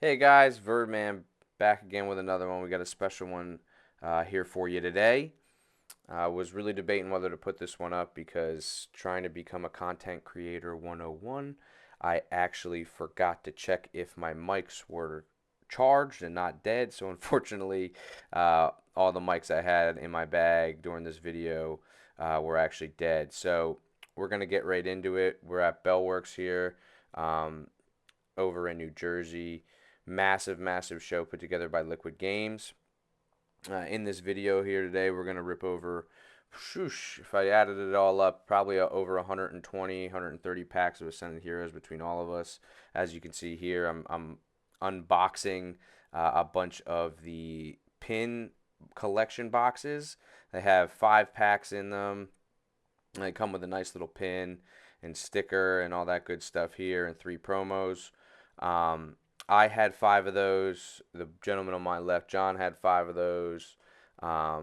Hey guys, Verdman back again with another one. We got a special one here for you today. I was really debating whether to put this one up because trying to become a content creator 101, I actually forgot to check if my mics were charged and not dead. So unfortunately, all the mics I had in my bag during this video were actually dead. So we're gonna get right into it. We're at Bellworks here. Um, over in New Jersey. Massive, massive show put together by Liquid Games. In this video here today, we're going to rip over, shoosh, if I added it all up, probably over 120, 130 packs of Ascended Heroes between all of us. As you can see here, I'm unboxing a bunch of the pin collection boxes. They have 5 packs in them. They come with a nice little pin and sticker and all that good stuff here, and 3 promos. Um, I had 5 of those. The gentleman on my left, John, had 5 of those. A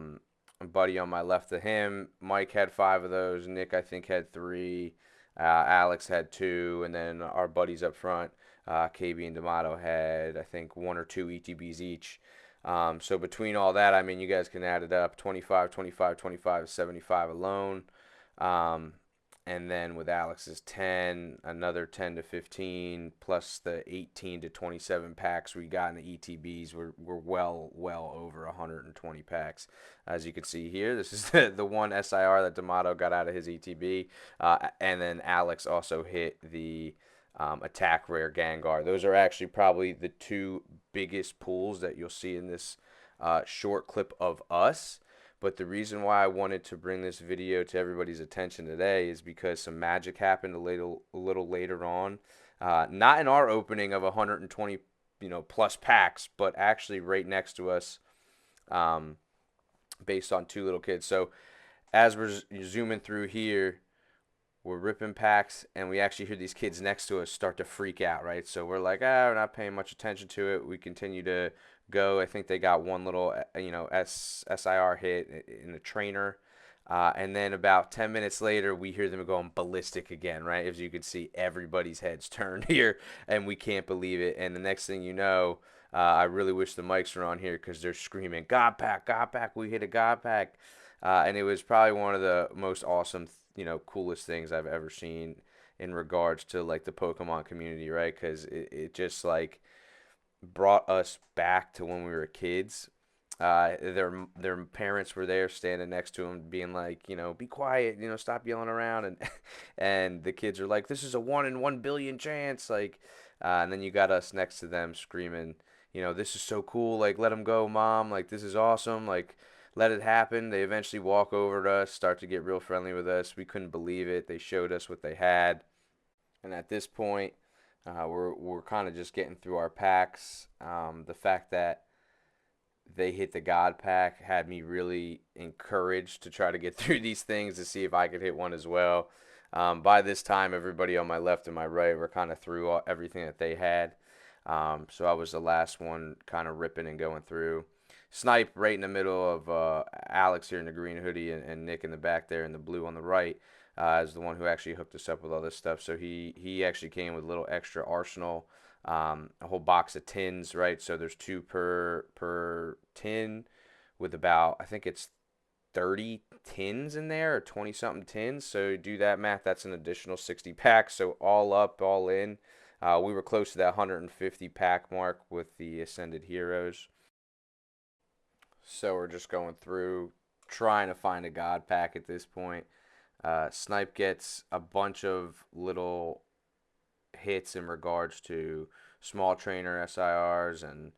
buddy on my left of him, Mike, had 5 of those. Nick, I think, had 3. Alex had 2, and then our buddies up front, KB and D'Amato, had I think 1 or 2 ETBs each. So between all that, I mean, you guys can add it up: 25, 25, 25, 75 alone. Um, and then with Alex's 10, another 10 to 15, plus the 18 to 27 packs we got in the ETBs. We're well over 120 packs. As you can see here, this is the one SIR that D'Amato got out of his ETB. And then Alex also hit the attack rare Gengar. Those are actually probably the 2 biggest pulls that you'll see in this short clip of us. But the reason why I wanted to bring this video to everybody's attention today is because some magic happened a little later on. Not in our opening of 120, plus packs, but actually right next to us, um, based on 2 little kids. So as we're zooming through here, we're ripping packs, and we actually hear these kids next to us start to freak out, right? So we're like, we're not paying much attention to it. We continue to go. I think they got one little, SIR hit in the trainer. And then about 10 minutes later, we hear them going ballistic again, right? As you can see, everybody's heads turned here, and we can't believe it. And the next thing you know, I really wish the mics were on here because they're screaming, God pack, God pack, we hit a God pack. And it was probably one of the most awesome, coolest things I've ever seen in regards to like the Pokemon community, right? Because it just like brought us back to when we were kids. Their parents were there standing next to them, being like, be quiet, stop yelling around, and and the kids are like, this is a 1 in 1 billion chance, like, and then you got us next to them screaming, this is so cool, like, let them go, mom, like, this is awesome, like, let it happen. They eventually walk over to us, start to get real friendly with us. We couldn't believe it. They showed us what they had, and at this point, we're kind of just getting through our packs. The fact that they hit the God pack had me really encouraged to try to get through these things to see if I could hit one as well. By this time, everybody on my left and my right were kind of through everything that they had. So I was the last one kind of ripping and going through. Snipe right in the middle of Alex here in the green hoodie, and Nick in the back there in the blue on the right, is the one who actually hooked us up with all this stuff. So he actually came with a little extra arsenal, a whole box of tins, right? So there's 2 per tin, with about, I think it's 30 tins in there, or 20 something tins. So do that math, that's an additional 60 packs. So all up, all in, we were close to that 150 pack mark with the Ascended Heroes. So we're just going through trying to find a God pack at this point. Snipe gets a bunch of little hits in regards to small trainer SIRs and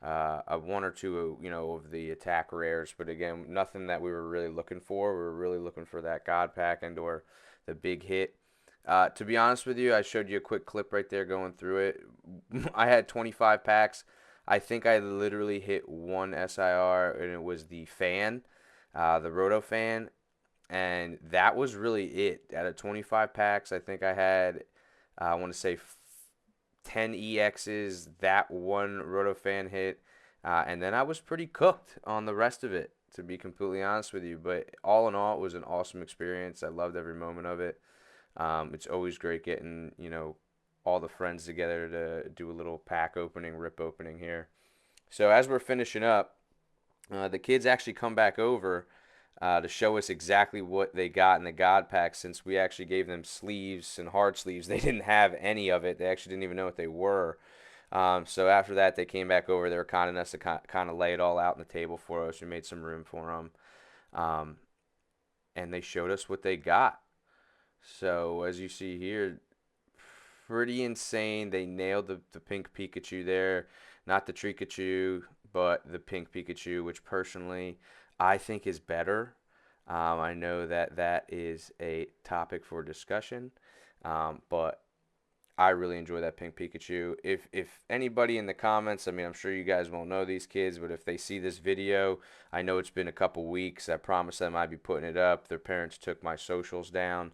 a 1 or 2, of the attack rares. But again, nothing that we were really looking for. We were really looking for that God pack and or the big hit. To be honest with you, I showed you a quick clip right there going through it. I had 25 packs. I think I literally hit one SIR, and it was the fan, the Roto fan, and that was really it. Out of 25 packs, I think I had, I want to say 10 EXs, that one Rotofan hit, and then I was pretty cooked on the rest of it, to be completely honest with you. But all in all, it was an awesome experience. I loved every moment of it. It's always great getting, all the friends together to do a little pack opening, rip opening here. So as we're finishing up, the kids actually come back over to show us exactly what they got in the God Pack, since we actually gave them sleeves and hard sleeves. They didn't have any of it. They actually didn't even know what they were. So after that, they came back over. They were kind enough to kind of lay it all out on the table for us. We made some room for them. Um, and they showed us what they got. So as you see here, pretty insane. They nailed the pink Pikachu there. Not the Trikachu, but the pink Pikachu, which personally I think is better. I know that that is a topic for discussion, but I really enjoy that pink Pikachu. If anybody in the comments, I mean, I'm sure you guys won't know these kids, but if they see this video, I know it's been a couple weeks. I promised them I'd be putting it up. Their parents took my socials down,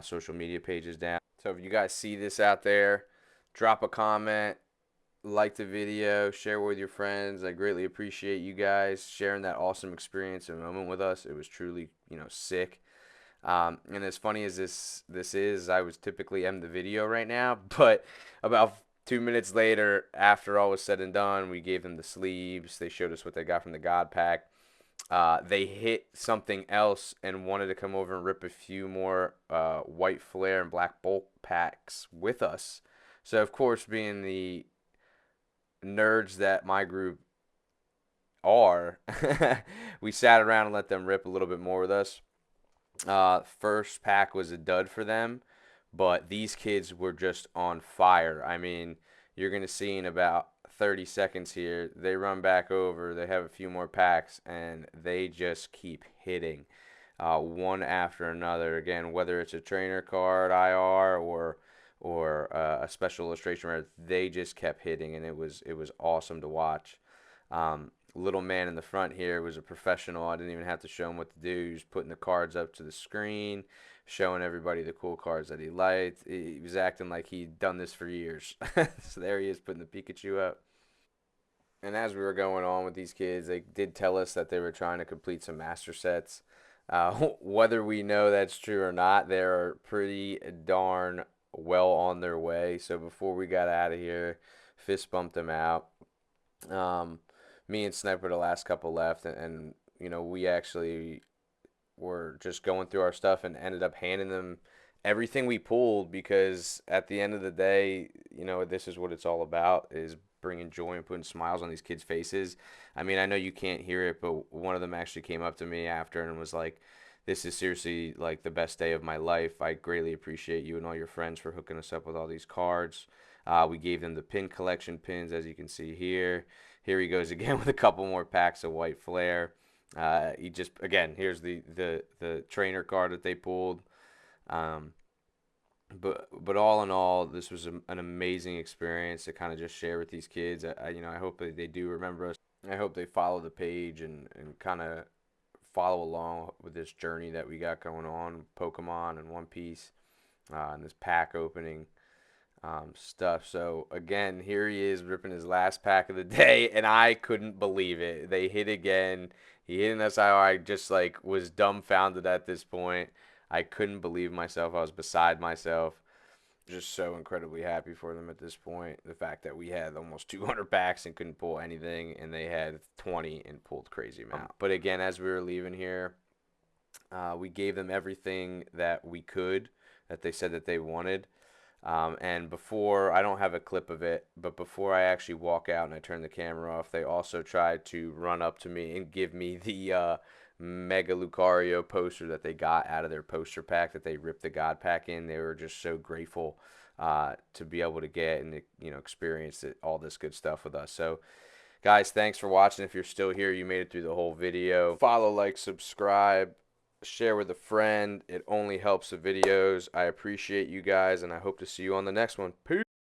social media pages down. So if you guys see this out there, drop a comment, like the video, share with your friends. I greatly appreciate you guys sharing that awesome experience and moment with us. It was truly, sick. And as funny as this is, I was typically end the video right now, but about 2 minutes later, after all was said and done, we gave them the sleeves. They showed us what they got from the God Pack. They hit something else and wanted to come over and rip a few more white flare and black bolt packs with us. So of course, being the nerds that my group are, we sat around and let them rip a little bit more with us. First pack was a dud for them, but these kids were just on fire. I mean, you're going to see in about 30 seconds here, they run back over, they have a few more packs, and they just keep hitting one after another. Again, whether it's a trainer card, IR, or a special illustration rare, they just kept hitting, and it was awesome to watch. Little man in the front here was a professional. I didn't even have to show him what to do. He was putting the cards up to the screen, showing everybody the cool cards that he liked. He was acting like he'd done this for years. So there he is putting the Pikachu up. And as we were going on with these kids, they did tell us that they were trying to complete some master sets. Whether we know that's true or not, they're pretty darn well on their way. So before we got out of here, fist bumped them out. Me and Sniper the last couple left, and we actually were just going through our stuff and ended up handing them everything we pulled, because at the end of the day, this is what it's all about, is bringing joy and putting smiles on these kids' faces. I mean, I know you can't hear it, but one of them actually came up to me after and was like, this is seriously like the best day of my life. I greatly appreciate you and all your friends for hooking us up with all these cards. We gave them the pin collection pins, as you can see here. Here he goes again with a couple more packs of white flare. He just, again, here's the trainer card that they pulled. But all in all, this was an amazing experience to kind of just share with these kids. I hope that they do remember us. I hope they follow the page and kind of follow along with this journey that we got going on, Pokemon and One Piece, and this pack opening stuff. So again, here he is ripping his last pack of the day, and I couldn't believe it. They hit again. He hit an SIR. I just like was dumbfounded at this point. I couldn't believe myself. I was beside myself. Just so incredibly happy for them at this point. The fact that we had almost 200 packs and couldn't pull anything, and they had 20 and pulled crazy amount. But again, as we were leaving here, we gave them everything that we could, that they said that they wanted. And before, I don't have a clip of it, but before I actually walk out and I turn the camera off, they also tried to run up to me and give me the Mega Lucario poster that they got out of their poster pack that they ripped the God Pack in. They were just so grateful to be able to get and experience all this good stuff with us. So guys, thanks for watching. If you're still here, you made it through the whole video. Follow, like, subscribe, share with a friend. It only helps the videos. I appreciate you guys, and I hope to see you on the next one. Peace.